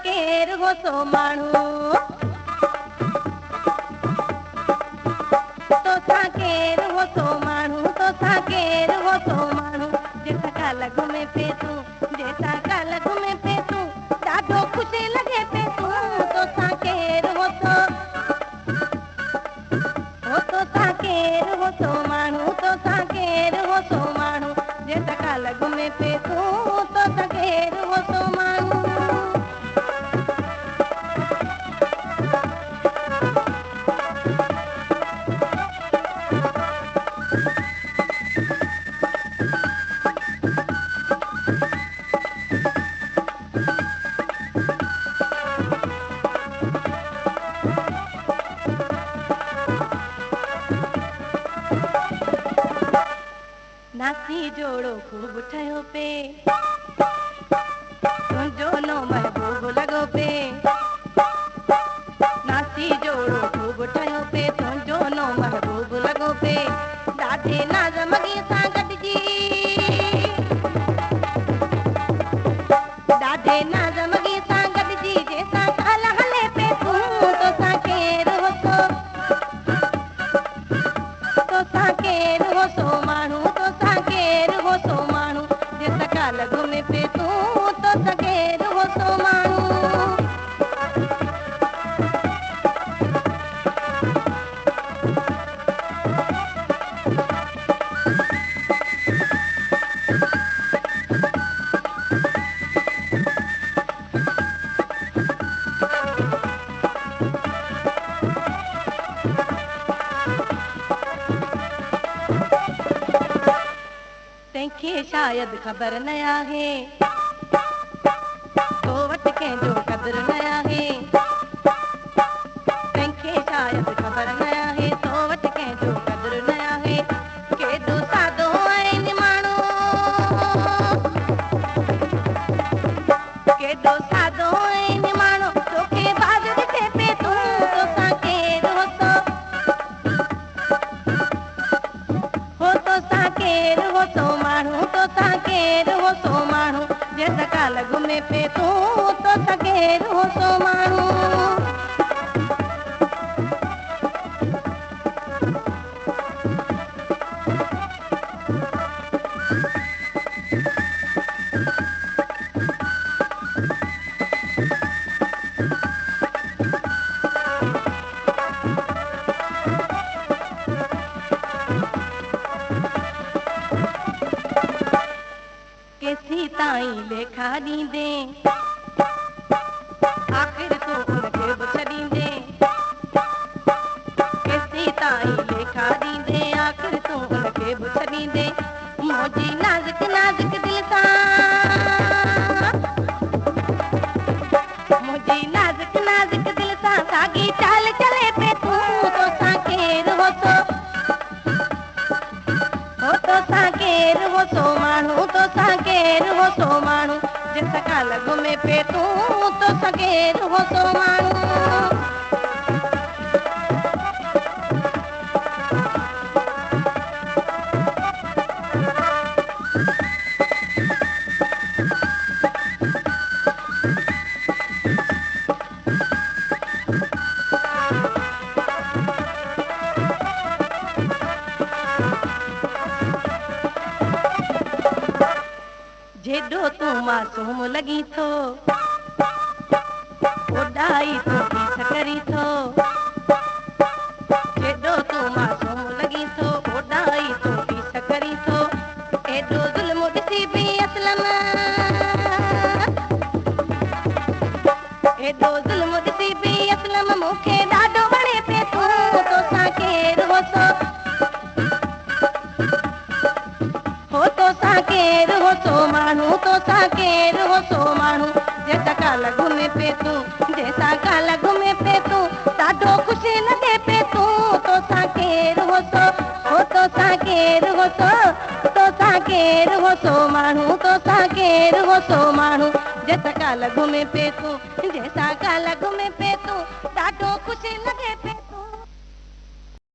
केर हो सो माण्हू तोसां केर हो सो माण्हू तोसां केर हो सो माण्हू जंहिंसां काल्ह घुमे पिए तूं जंहिंसां काल्ह घुमे पिए तूं ॾाढो ख़ुशि लॻे पिए तूं तोसां केर हो सो तोसां केर हो सो माण्हू तोसां केर हो सो माण्हू जंहिंसां काल्ह घुमे पिए तूं तोसां केर हो सो माण्हू नासी जोड़ो खूब ठहियो पे तुंहिंजो नो महबूब लॻो पे नासी जोड़ो खूब ठहियो पे तुंहिंजो नो महबूब लॻो पे ॾाढे नाज़मगीअ सां गॾिजी ॾाढे नाज़मगीअ सां गॾिजी जंहिंसां काल्ह हले पे तूं तोसां केर हो सो तोसां केर हो सो माण्हू तोसां केर हो सो माण्हू जंहिंसां काल्ह घुमे पे तूं तोसां केर हो सो माण्हू तंहिंखे शायदि ख़बर न आहे तो वटि कंहिंजो क़दुरु न आहे तंहिंखे शायदि ख़बर न आहे तो वटि कंहिंजो क़दुरु न आहे केॾो सादो आहे निमाणो केॾो सादो आहे निमाणो तोखे बाज़ ॾिठे पे तूं तोसां केर हो सो तोसां केर हो सो माण्हू तोसां केर हो सो माण्हू जंहिंसां काल्ह घुमे पे तूं तोसां केर हो सो माण्हू केसी ताईं लेखा ॾींदे आख़िर तूं उनखे बि छॾींदे केसी ताईं लेखा ॾींदे आख़िर तूं उनखे बि छॾींदे मुंहिंजी नाज़ुक नाज़ुक दिलि सां मुंहिंजी नाज़ुक नाज़ुक दिलि सां साॻी चाल चले पे तूं तोसां केर हो सो तोसां केर हो सो माण्हू तोसां केर हो सो माण्हू जंहिंसां काल्ह घुमे पे तूं तोसां केर हो सो माण्हू जेॾो तूं मासूम लॻी थो ओॾाई तूं फीस करी थो जेॾो तूं मासूम लॻी थो ओॾाई तूं फीस करी थो एॾो ज़ुल्म ॾिसी बि असलम एॾो ज़ुल्म ॾिसी बि असलम मूंखे ॾाढो वणे पे तूं तोसां केर हो सो तोसां केर हो सो माण्हू तोसां केर हो सो माण्हू जंहिंसां काल्ह घुमे पे तूं जंहिंसां काल्ह घुमे पे तूं ॾाढो ख़ुशि लॻे पे तूं तोसां केर हो सो तोसां केर हो सो तोसां केर हो सो माण्हू तोसां केर हो सो माण्हू जैसा काल घुमे पे तूं जैसा काल घुमे पे तूं ॾाढो ख़ुशि